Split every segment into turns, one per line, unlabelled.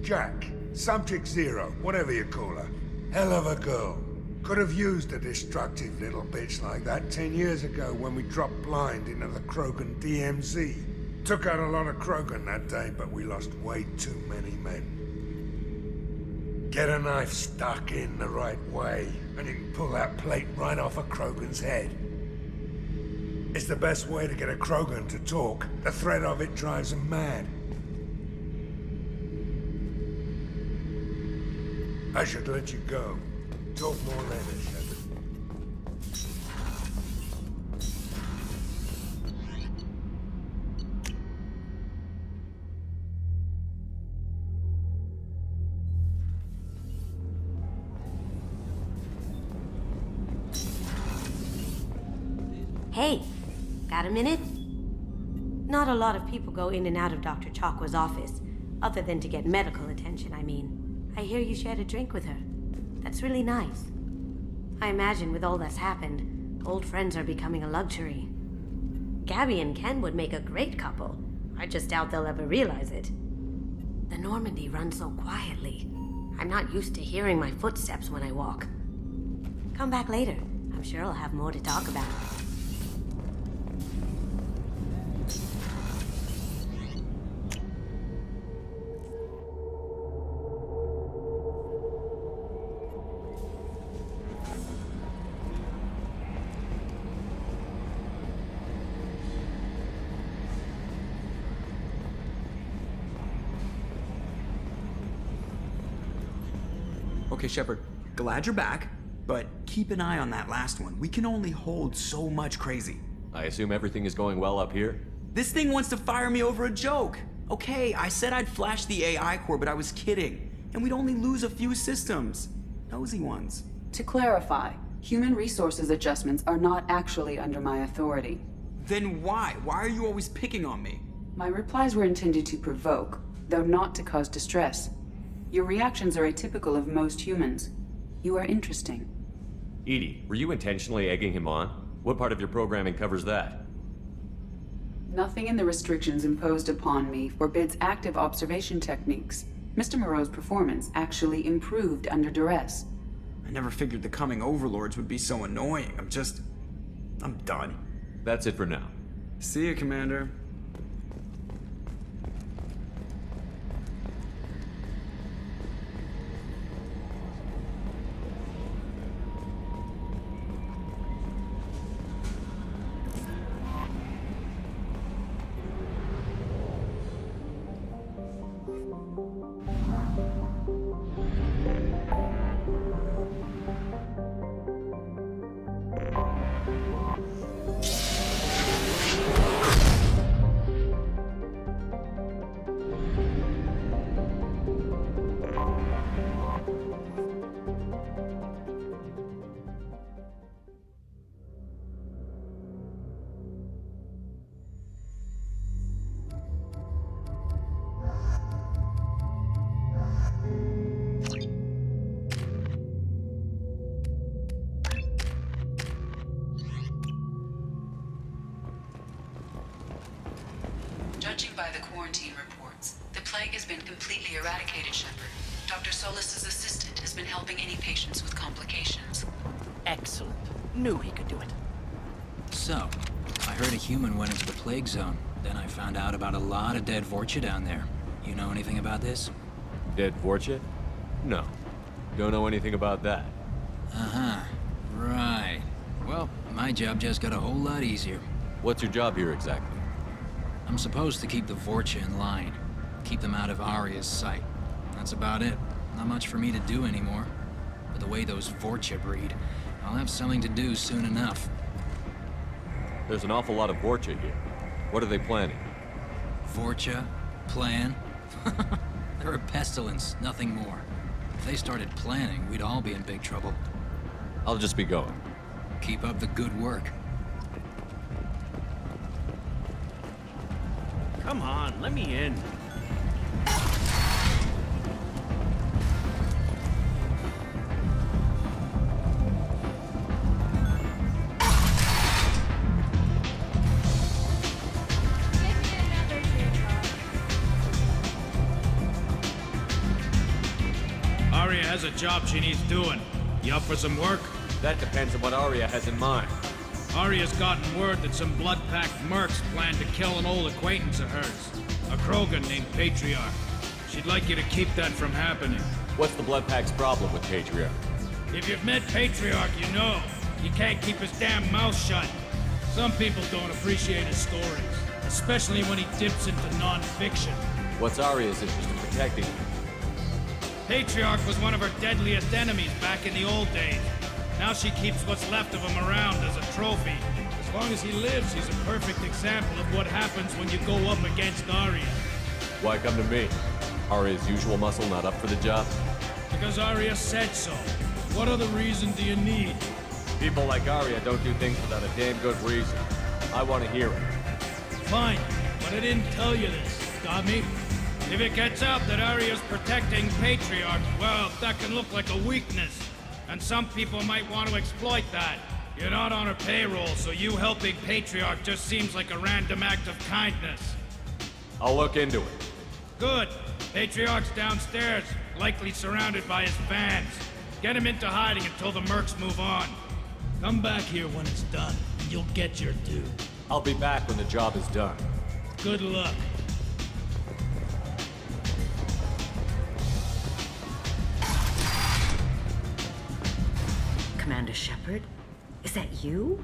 Jack, Subject Zero, whatever you call her. Hell of a girl. Could have used a destructive little bitch like that 10 years ago when we dropped blind into the Krogan DMZ. Took out a lot of Krogan that day, but we lost way too many men. Get a knife stuck in the right way, and you can pull that plate right off a Krogan's head. It's the best way to get a Krogan to talk. The threat of it drives them mad. I should let you go. Talk more later, Shepard.
Hey, got a minute? Not a lot of people go in and out of Dr. Chakwa's office, other than to get medical attention, I mean. I hear you shared a drink with her. That's really nice. I imagine with all that's happened, old friends are becoming a luxury. Gabby and Ken would make a great couple. I just doubt they'll ever realize it. The Normandy runs so quietly. I'm not used to hearing my footsteps when I walk. Come back later. I'm sure I'll have more to talk about.
Okay, Shepard, glad you're back, but keep an eye on that last one. We can only hold so much crazy.
I assume everything is going well up here?
This thing wants to fire me over a joke. Okay, I said I'd flash the AI core, but I was kidding. And we'd only lose a few systems. Nosy ones.
To clarify, human resources adjustments are not actually under my authority.
Then why? Why are you always picking on me?
My replies were intended to provoke, though not to cause distress. Your reactions are atypical of most humans. You are interesting.
Edie, were you intentionally egging him on? What part of your programming covers that?
Nothing in the restrictions imposed upon me forbids active observation techniques. Mr. Moreau's performance actually improved under duress.
I never figured the coming overlords would be so annoying. I'm done.
That's it for now.
See you, Commander.
Judging by the quarantine reports, the plague has been completely eradicated, Shepard. Dr. Solis's assistant has been helping any patients with complications.
Excellent. Knew he could do it.
So, I heard a human went into the plague zone. Then I found out about a lot of dead Vorcha down there. You know anything about this?
Dead Vorcha? No. Don't know anything about that.
Uh-huh. Right. Well, my job just got a whole lot easier.
What's your job here exactly?
I'm supposed to keep the Vorcha in line. Keep them out of Arya's sight. That's about it. Not much for me to do anymore. But the way those Vorcha breed, I'll have something to do soon enough.
There's an awful lot of Vorcha here. What are they planning?
Vorcha? Plan? They're a pestilence, nothing more. If they started planning, we'd all be in big trouble.
I'll just be going.
Keep up the good work.
Come on, let me in.
has a job she needs doing. You up for some work?
That depends on what Arya has in mind.
Arya's gotten word that some blood-packed mercs plan to kill an old acquaintance of hers. A Krogan named Patriarch. She'd like you to keep that from happening.
What's the Blood Pack's problem with Patriarch?
If you've met Patriarch, you know. He can't keep his damn mouth shut. Some people don't appreciate his stories, especially when he dips into non-fiction.
What's Arya's interest in protecting him?
Patriarch was one of her deadliest enemies back in the old days. Now she keeps what's left of him around as a trophy. As long as he lives, he's a perfect example of what happens when you go up against Arya.
Why come to me? Arya's usual muscle not up for the job?
Because Arya said so. What other reason do you need?
People like Arya don't do things without a damn good reason. I want to hear it.
Fine, but I didn't tell you this. Got me? If it gets out that Arya's protecting Patriarch, well, that can look like a weakness. And some people might want to exploit that. You're not on her payroll, so you helping Patriarch just seems like a random act of kindness.
I'll look into it.
Good. Patriarch's downstairs, likely surrounded by his fans. Get him into hiding until the mercs move on. Come back here when it's done, and you'll get your due.
I'll be back when the job is done.
Good luck.
Commander Shepard? Is that you?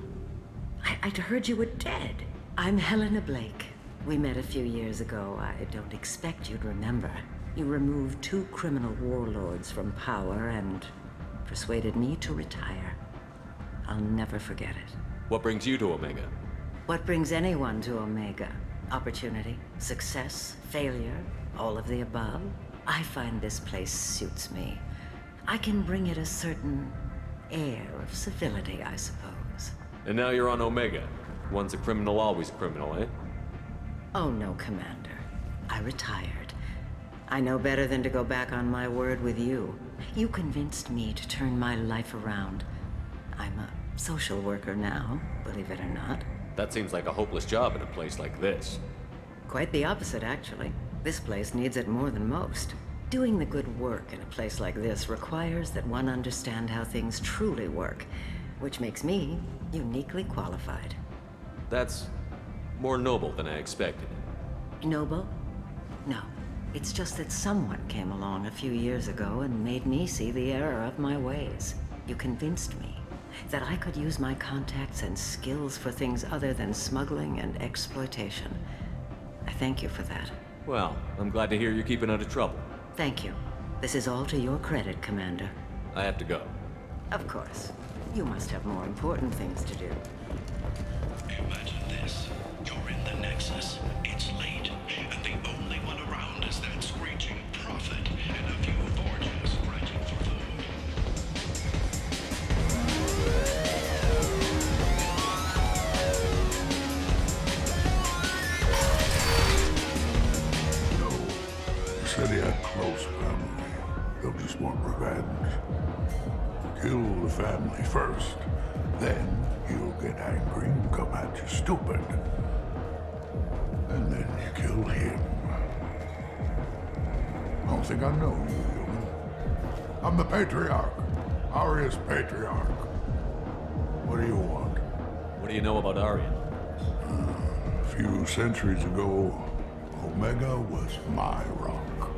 I'd heard you were dead. I'm Helena Blake. We met a few years ago. I don't expect you'd remember. You removed 2 criminal warlords from power and persuaded me to retire. I'll never forget it.
What brings you to Omega?
What brings anyone to Omega? Opportunity, success, failure, all of the above. I find this place suits me. I can bring it a certain air of civility, I suppose.
And now you're on Omega. Once a criminal, always criminal, eh?
Oh no, Commander. I retired. I know better than to go back on my word with you. You convinced me to turn my life around. I'm a social worker now, believe it or not.
That seems like a hopeless job in a place like this.
Quite the opposite, actually. This place needs it more than most. Doing the good work in a place like this requires that one understand how things truly work, which makes me uniquely qualified.
That's more noble than I expected.
Noble? No. It's just that someone came along a few years ago and made me see the error of my ways. You convinced me that I could use my contacts and skills for things other than smuggling and exploitation. I thank you for that.
Well, I'm glad to hear you're keeping out of trouble.
Thank you. This is all to your credit, Commander.
I have to go.
Of course. You must have more important things to do.
Imagine this. You're in the Nexus. It's late, and the only one around is that screeching prophet and a few forges scratching for food.
No. Said he had close family. They'll just want revenge. Kill the family first. Then he'll get angry and come at you stupid. And then you kill him. I don't think I know you, human. I'm the Patriarch. Arya's Patriarch. What do you want?
What do you know about Arya?
A few centuries ago, Omega was my rock.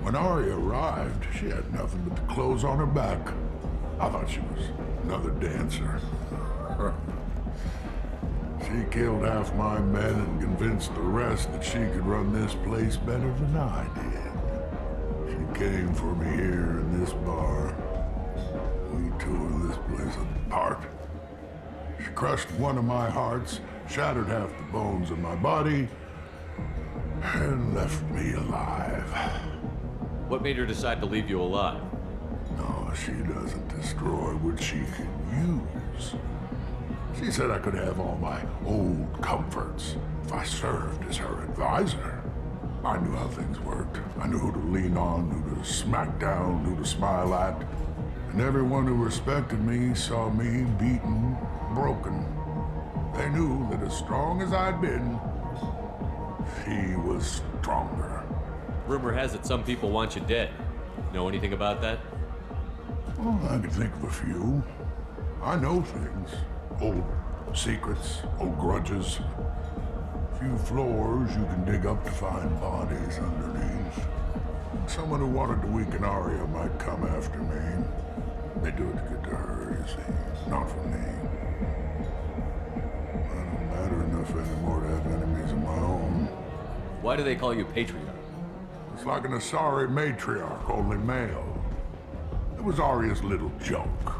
When Arya arrived, she had nothing but the clothes on her back. I thought she was another dancer. She killed half my men and convinced the rest that she could run this place better than I did. She came for me here in this bar. We tore this place apart. She crushed one of my hearts, shattered half the bones in my body, and left me alive.
What made her decide to leave you alive?
No, she doesn't destroy what she can use. She said I could have all my old comforts if I served as her advisor. I knew how things worked. I knew who to lean on, who to smack down, who to smile at. And everyone who respected me saw me beaten, broken. They knew that as strong as I'd been, she was stronger.
Rumor has it some people want you dead. Know anything about that?
Well, I can think of a few. I know things. Old secrets, old grudges. Few floors you can dig up to find bodies underneath. Someone who wanted to weaken Arya might come after me. They do it to get to her, you see, not for me. I don't matter enough anymore to have enemies of my own.
Why do they call you Patriarch?
It's like an Asari matriarch, only male. It was Arya's little joke.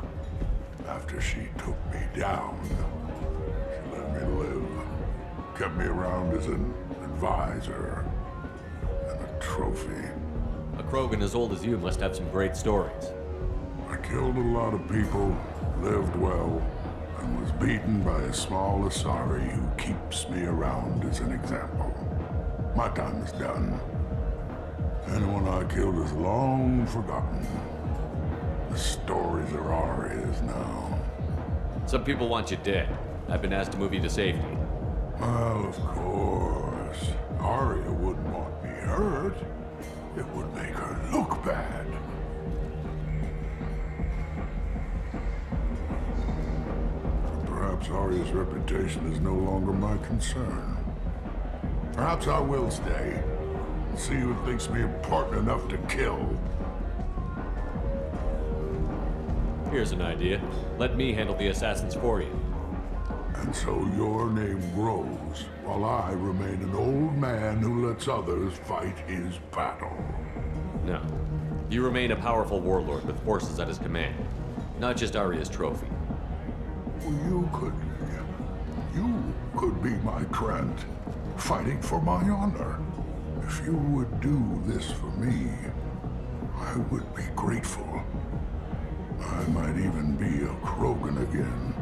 After she took me down, she let me live. Kept me around as an advisor and a trophy.
A Krogan as old as you must have some great stories.
I killed a lot of people, lived well, and was beaten by a small Asari who keeps me around as an example. My time is done. Anyone I killed is long forgotten. The stories are Arya's now.
Some people want you dead. I've been asked to move you to safety.
Well, of course. Arya wouldn't want me hurt. It would make her look bad. Perhaps Arya's reputation is no longer my concern. Perhaps I will stay and see who thinks me important enough to kill.
Here's an idea. Let me handle the assassins for you.
And so your name grows, while I remain an old man who lets others fight his battle.
No. You remain a powerful warlord with forces at his command. Not just Arya's trophy.
Well, you could be my Krant, fighting for my honor. If you would do this for me, I would be grateful. I might even be a Krogan again.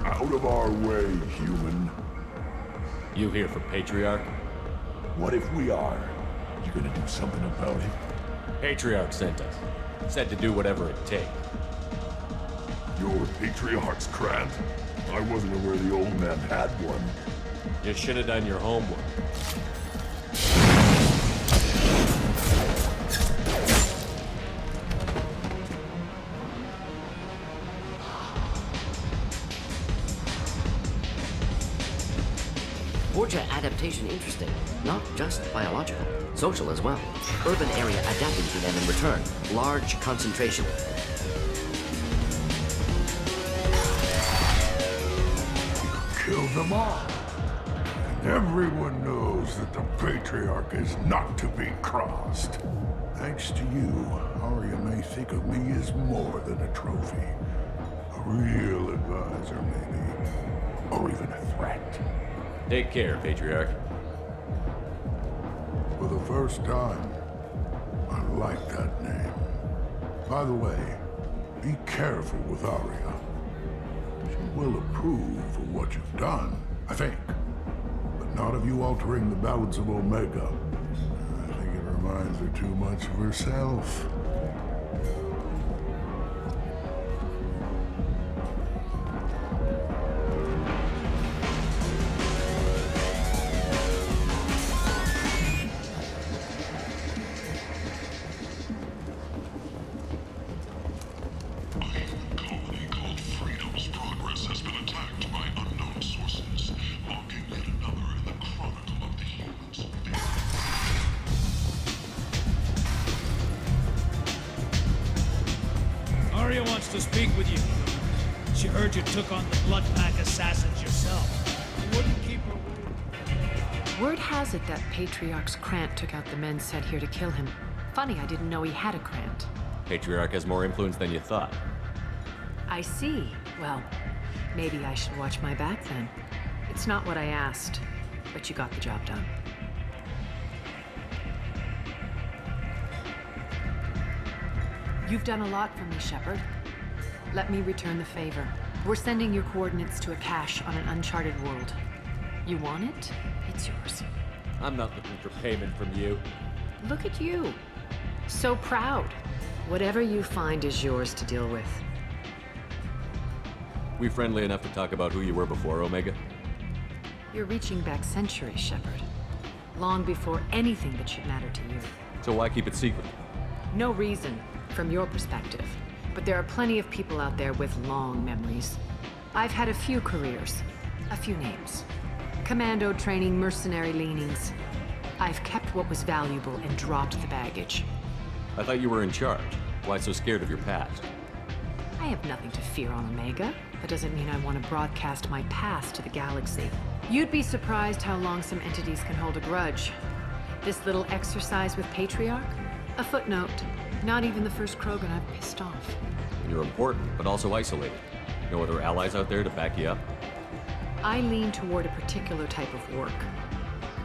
Out of our way, human.
You here for Patriarch?
What if we are? You gonna do something about it?
Patriarch sent us. Said to do whatever it takes.
You're Patriarch's Krant? I wasn't aware the old man had one.
You should have done your homework.
Borgia adaptation interesting. Not just biological. Social as well. Urban area adapting to them in return. Large concentration.
Kill them all. And everyone knows that the Patriarch is not to be crossed. Thanks to you, Arya may think of me as more than a trophy. A real advisor, maybe. Or even a threat.
Take care, Patriarch.
For the first time, I like that name. By the way, be careful with Arya. She will approve of what you've done, I think. But not of you altering the balance of Omega. I think it reminds her too much of herself.
Arya wants to speak with you. She heard you took on the Blood Pack assassins yourself. You wouldn't keep her waiting.
Word has it that Patriarch's Krant took out the men sent here to kill him. Funny, I didn't know he had a Krant.
Patriarch has more influence than you thought.
I see. Well, maybe I should watch my back then. It's not what I asked, but you got the job done. You've done a lot for me, Shepard. Let me return the favor. We're sending your coordinates to a cache on an uncharted world. You want it? It's yours.
I'm not looking for payment from you.
Look at you. So proud. Whatever you find is yours to deal with.
We friendly enough to talk about who you were before, Omega?
You're reaching back centuries, Shepard. Long before anything that should matter to you.
So why keep it secret?
No reason, from your perspective. But there are plenty of people out there with long memories. I've had a few careers, a few names. Commando training, mercenary leanings. I've kept what was valuable and dropped the baggage.
I thought you were in charge. Why so scared of your past?
I have nothing to fear on Omega. That doesn't mean I want to broadcast my past to the galaxy. You'd be surprised how long some entities can hold a grudge. This little exercise with Patriarch? A footnote. Not even the first Krogan I've pissed off.
You're important, but also isolated. No other allies out there to back you up?
I lean toward a particular type of work.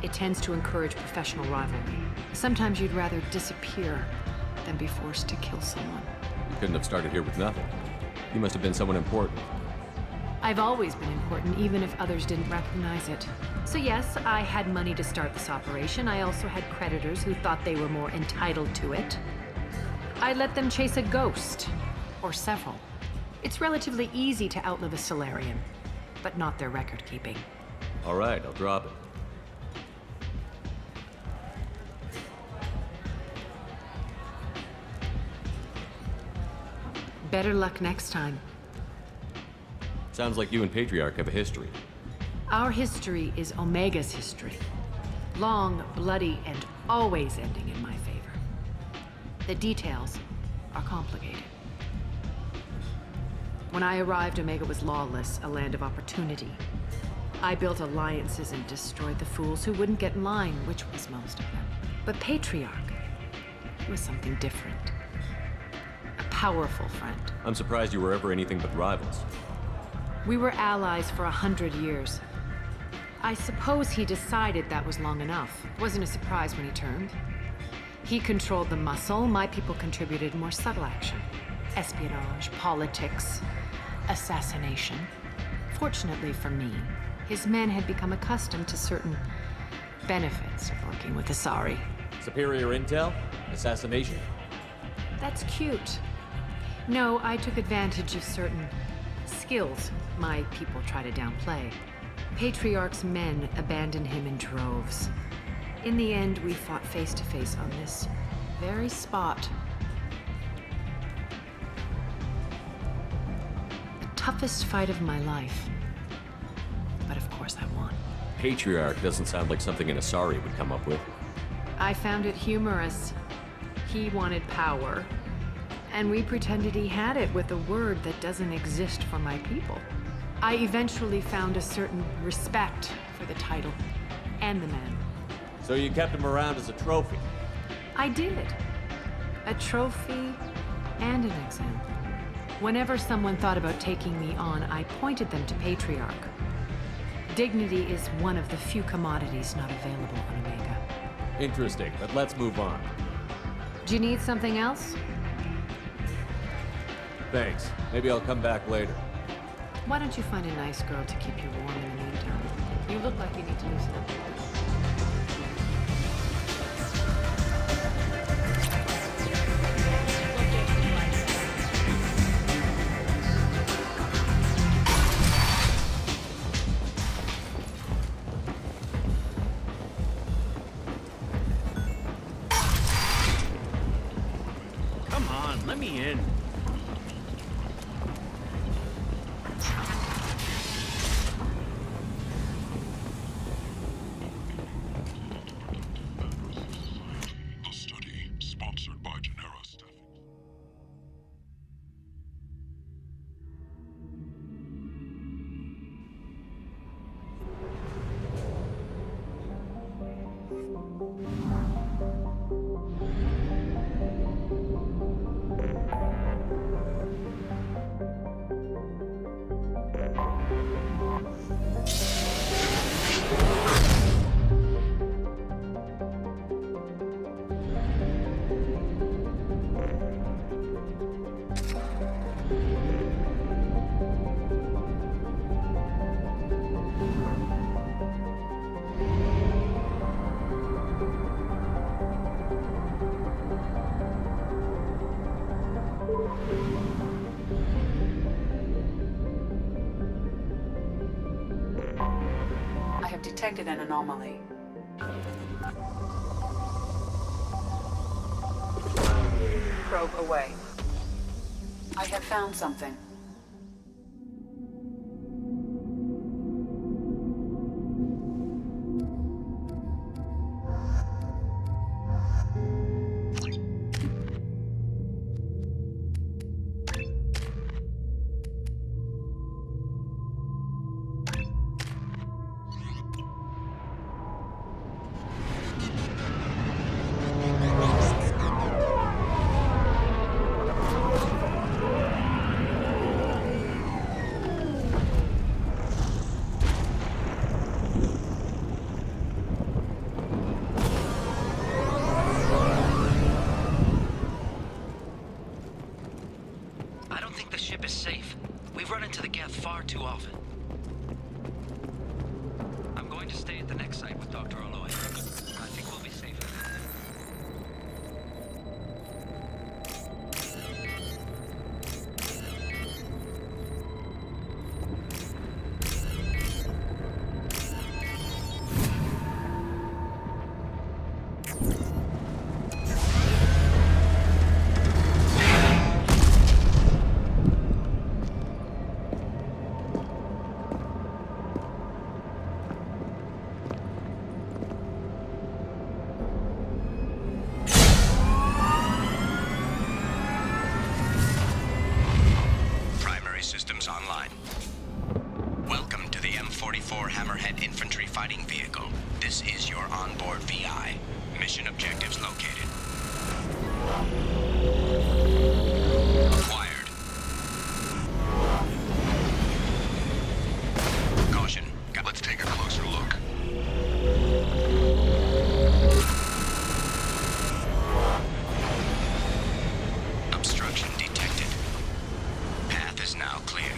It tends to encourage professional rivalry. Sometimes you'd rather disappear than be forced to kill someone.
You couldn't have started here with nothing. You must have been someone important.
I've always been important, even if others didn't recognize it. So yes, I had money to start this operation. I also had creditors who thought they were more entitled to it. I let them chase a ghost, or several. It's relatively easy to outlive a Solarian, but not their record-keeping.
All right, I'll drop it.
Better luck next time.
Sounds like you and Patriarch have a history.
Our history is Omega's history. Long, bloody, and always ending in my favor. The details are complicated. When I arrived, Omega was lawless, a land of opportunity. I built alliances and destroyed the fools who wouldn't get in line, which was most of them. But Patriarch was something different. A powerful friend.
I'm surprised you were ever anything but rivals.
We were allies for 100 years. I suppose he decided that was long enough. Wasn't a surprise when he turned. He controlled the muscle, my people contributed more subtle action. Espionage, politics, assassination. Fortunately for me, his men had become accustomed to certain benefits of working with Asari.
Superior intel? Assassination?
That's cute. No, I took advantage of certain skills my people try to downplay. Patriarch's men abandoned him in droves. In the end, we fought face to face on this very spot. The toughest fight of my life. But of course I won.
Patriarch doesn't sound like something an Asari would come up with.
I found it humorous. He wanted power, and we pretended he had it with a word that doesn't exist for my people. I eventually found a certain respect for the title and the man.
So you kept him around as a trophy?
I did. A trophy and an example. Whenever someone thought about taking me on, I pointed them to Patriarch. Dignity is one of the few commodities not available on Omega.
Interesting, but let's move on.
Do you need something else?
Thanks. Maybe I'll come back later.
Why don't you find a nice girl to keep you warm in the meantime? You look like you need to loosen up.
Come on, let me in.
The study, sponsored by Genera Staffing.
I have detected an anomaly. Probe away. I have found something.
Far too often. I'm going to stay at the next site with Dr. Aloy. I think we'll be safer there.
Systems online. Welcome to the M44 Hammerhead Infantry Fighting Vehicle. This is your onboard VI. Mission objectives located. Acquired. Caution. Let's take a closer look. Obstruction detected. Path is now clear.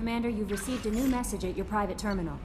Commander, you've received a new message at your private terminal.